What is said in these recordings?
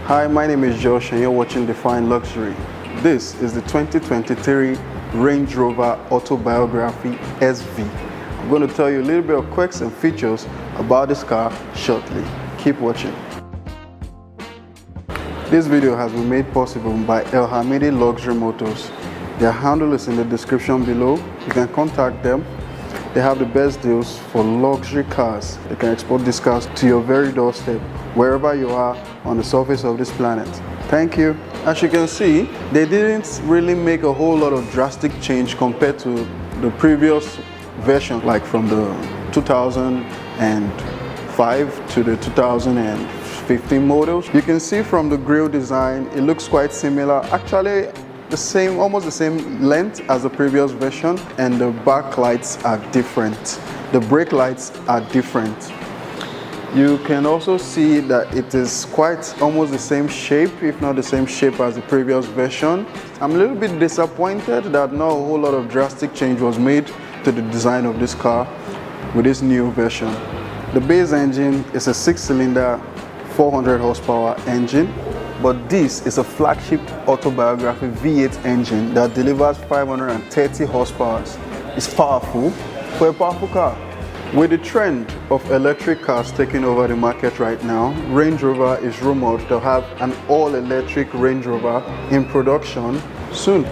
Hi, my name is Josh and you're watching Define Luxury. This is the 2023 Range Rover Autobiography SV. I'm going to tell you a little bit of quirks and features about this car shortly. Keep watching. This video has been made possible by HAMIDI Luxury Motors. Their handle is in the description below. You can contact them. They have the best deals for luxury cars. They can export these cars to your very doorstep, wherever you are on the surface of this planet. Thank you. As you can see, they didn't really make a whole lot of drastic change compared to the previous version, like from the 2005 to the 2015 models. You can see from the grille design, it looks quite similar. Actually, almost the same length as the previous version, and the back lights are different. The brake lights are different. You can also see that it is quite almost the same shape, if not the same shape as the previous version. I'm a little bit disappointed that not a whole lot of drastic change was made to the design of this car with this new version. The base engine is a 6-cylinder, 400 horsepower engine. But this is a flagship Autobiography V8 engine that delivers 530 horsepower. It's powerful for a powerful car. With the trend of electric cars taking over the market right now, Range Rover is rumored to have an all-electric Range Rover in production soon.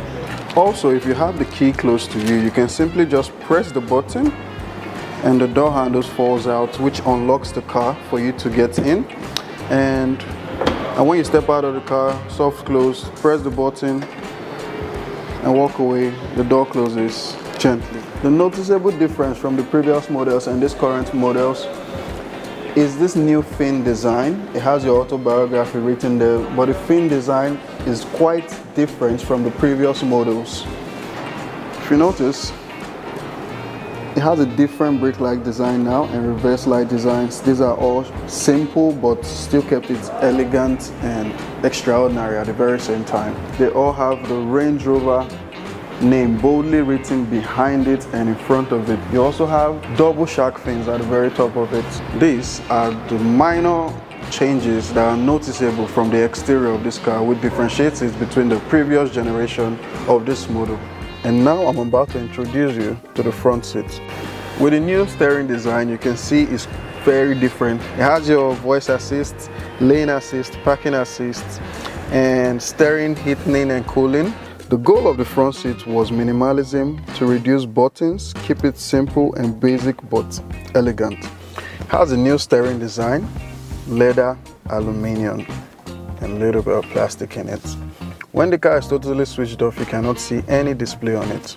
Also, if you have the key close to you, you can simply just press the button and the door handles falls out, which unlocks the car for you to get in. And when you step out of the car, soft close, press the button and walk away, the door closes gently. The noticeable difference from the previous models and this current models is this new fin design. It has your Autobiography written there, but the fin design is quite different from the previous models. If you notice, it has a different brake light design now and reverse light designs. These are all simple but still kept it elegant and extraordinary at the very same time. They all have the Range Rover name boldly written behind it and in front of it. You also have double shark fins at the very top of it. These are the minor changes that are noticeable from the exterior of this car, which differentiates it between the previous generation of this model. And now I'm about to introduce you to the front seat. With the new steering design, you can see it's very different. It has your voice assist, lane assist, parking assist, and steering heating and cooling. The goal of the front seat was minimalism, to reduce buttons, keep it simple and basic but elegant. It has a new steering design, leather, aluminum, and a little bit of plastic in it. When the car is totally switched off, you cannot see any display on it.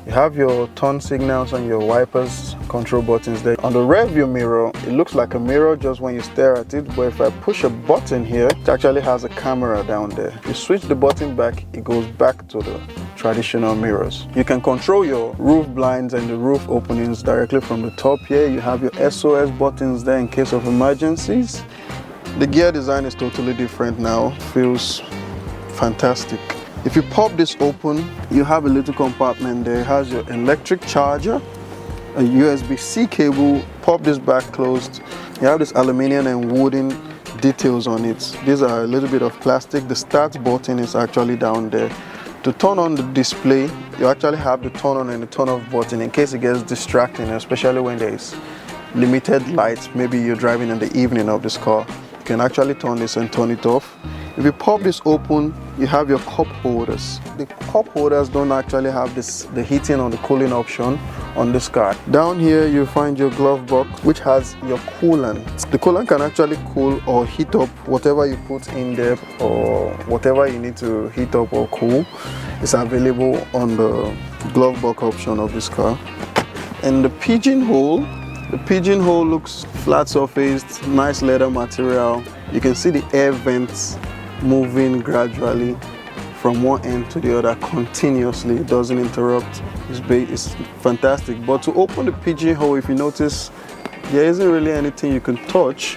You have your turn signals and your wipers control buttons there. On the rear view mirror, it looks like a mirror just when you stare at it, but if I push a button here, it actually has a camera down there. If you switch the button back, it goes back to the traditional mirrors. You can control your roof blinds and the roof openings directly from the top here. You have your SOS buttons there in case of emergencies. The gear design is totally different now. Feels fantastic. If you pop this open, you have a little compartment there. It has your electric charger, a USB-C cable. Pop this back closed. You have this aluminum and wooden details on it. These are a little bit of plastic. The start button is actually down there. To turn on the display, you actually have the turn on and the turn off button in case it gets distracting, especially when there is limited light. Maybe you're driving in the evening of this car. You can actually turn this and turn it off. If you pop this open, you have your cup holders. The cup holders don't actually have the heating or the cooling option on this car. Down here, you find your glove box, which has your coolant. The coolant can actually cool or heat up whatever you put in there, or whatever you need to heat up or cool. It's available on the glove box option of this car. And the pigeonhole looks flat surfaced, nice leather material. You can see the air vents moving gradually from one end to the other continuously. It doesn't interrupt. It's fantastic. But to open the pigeonhole, if you notice, there isn't really anything you can touch.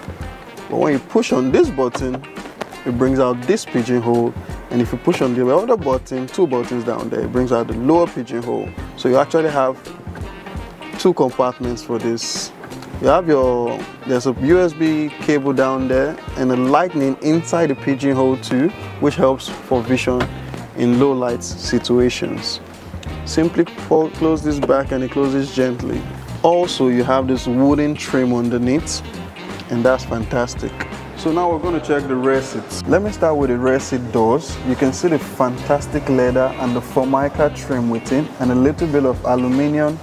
But when you push on this button, it brings out this pigeonhole. And if you push on the other button, two buttons down there, it brings out the lower pigeonhole. So you actually have two compartments for this You have there's a USB cable down there and a lightning inside the pigeonhole too, which helps for vision in low light situations. Simply close this back and it closes gently. Also, you have this wooden trim underneath, and that's fantastic. So now we're going to check the rear seats. Let me start with the rear seat doors. You can see the fantastic leather and the Formica trim within, and a little bit of aluminum.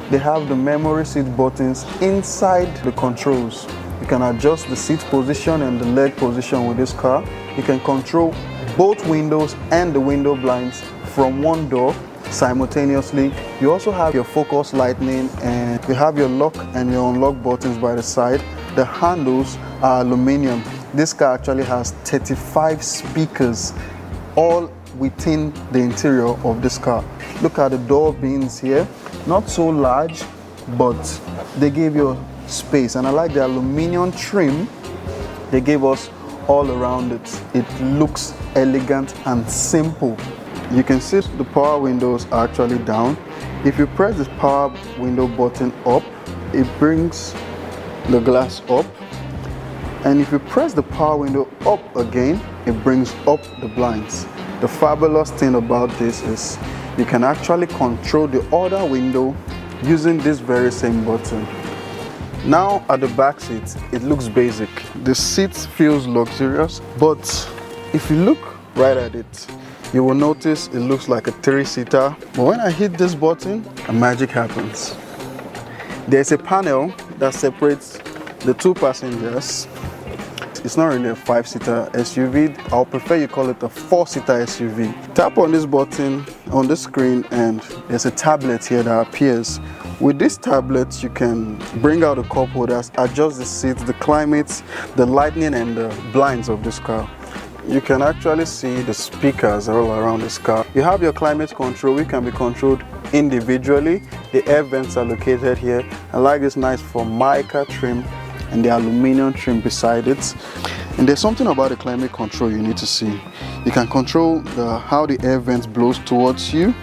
They have the memory seat buttons inside the controls. You can adjust the seat position and the leg position with this car. You can control both windows and the window blinds from one door simultaneously. You also have your focus lighting, and you have your lock and your unlock buttons by the side. The handles are aluminum. This car actually has 35 speakers all within the interior of this car. Look at the door bins here. Not so large, but they gave you space, and I like the aluminum trim they gave us all around it. It looks elegant and simple. You can see the power windows are actually down. If you press the power window button up, it brings the glass up, and if you press the power window up again, it brings up the blinds. The fabulous thing about this is you can actually control the other window using this very same button. Now at the back seat, it looks basic. The seat feels luxurious, but if you look right at it, you will notice it looks like a 3-seater. But when I hit this button, a magic happens. There's a panel that separates the two passengers. It's not really a 5-seater SUV. I'll prefer you call it a 4-seater SUV. Tap on this button on the screen and there's a tablet here that appears. With this tablet, you can bring out the cup holders, adjust the seats, the climates, the lighting and the blinds of this car. You can actually see the speakers all around this car. You have your climate control, which can be controlled individually. The air vents are located here. I like this nice Formica trim and the aluminum trim beside it. And there's something about the climate control you need to see. You can control how the air vents blows towards you,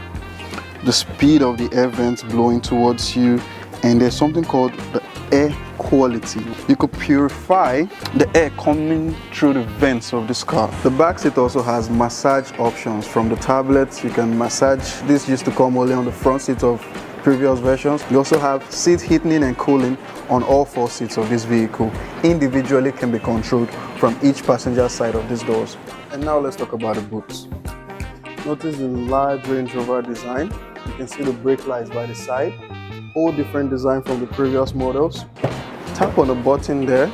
the speed of the air vents blowing towards you, and there's something called the air quality. You could purify the air coming through the vents of this car. The back seat also has massage options. From the tablets, you can massage. This used to come only on the front seat of previous versions. You also have seat heating and cooling on all 4 seats of this vehicle. Individually can be controlled from each passenger side of these doors. And now let's talk about the boots. Notice the large Range Rover design. You can see the brake lights by the side. All different design from the previous models. Tap on the button there.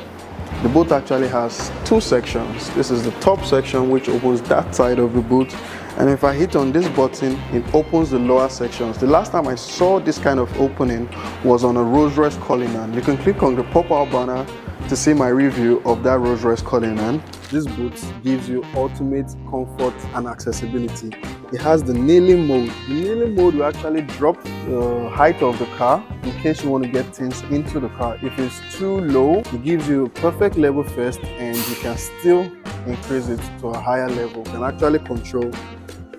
The boot actually has 2 sections. This is the top section, which opens that side of the boot. And if I hit on this button, it opens the lower sections. The last time I saw this kind of opening was on a Rolls-Royce Cullinan. You can click on the pop-out banner to see my review of that Rolls-Royce Cullinan. This boot gives you ultimate comfort and accessibility. It has the kneeling mode. The kneeling mode will actually drop the height of the car in case you want to get things into the car. If it's too low, it gives you a perfect level first, and you can still increase it to a higher level. You can actually control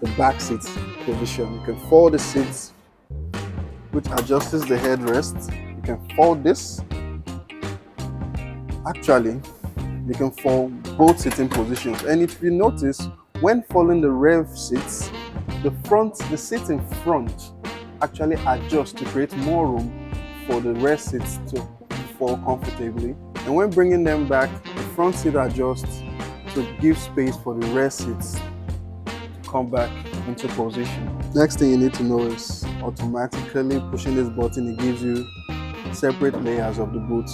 the back seat position. You can fold the seats, which adjusts the headrest. You can fold this. Actually, you can fold both sitting positions. And if you notice, when folding the rear seats, the seat in front actually adjusts to create more room for the rear seats to fall comfortably. And when bringing them back, the front seat adjusts to give space for the rear seats to come back into position. Next thing you need to know is automatically pushing this button, it gives you separate layers of the boot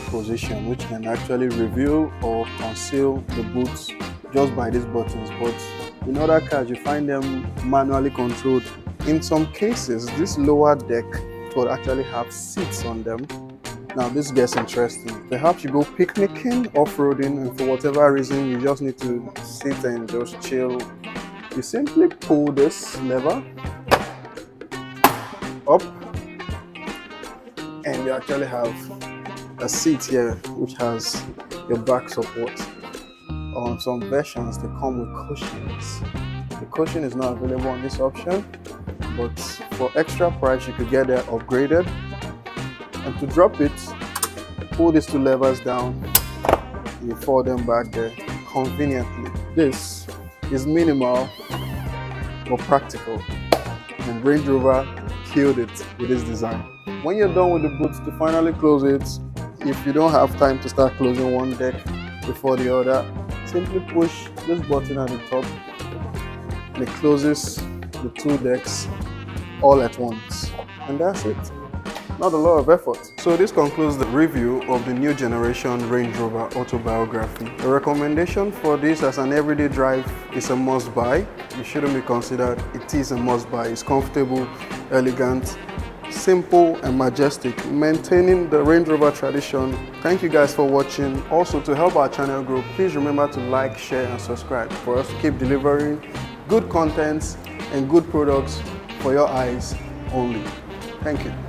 position, which can actually reveal or conceal the boots just by these buttons. But in other cars, you find them manually controlled. In some cases, this lower deck will actually have seats on them. Now this gets interesting. Perhaps you go picnicking, off-roading, and for whatever reason you just need to sit and just chill. You simply pull this lever up and you actually have a seat here which has your back support. On some versions they come with cushions. The cushion is not available on this option, but for extra price you could get that upgraded. And to drop it, pull these two levers down, you fold them back there conveniently. This is minimal but practical, and Range Rover killed it with this design. When you're done with the boot, to finally close it, if you don't have time to start closing one deck before the other, simply push this button at the top and it closes the two decks all at once. And that's it. Not a lot of effort. So this concludes the review of the new generation Range Rover Autobiography. The recommendation for this as an everyday drive is a must buy. It shouldn't be considered, it is a must buy. It's comfortable, elegant, simple and majestic, maintaining the Range Rover tradition. Thank you guys for watching. Also, to help our channel grow, please remember to like, share and subscribe for us to keep delivering good contents and good products for your eyes only. Thank you.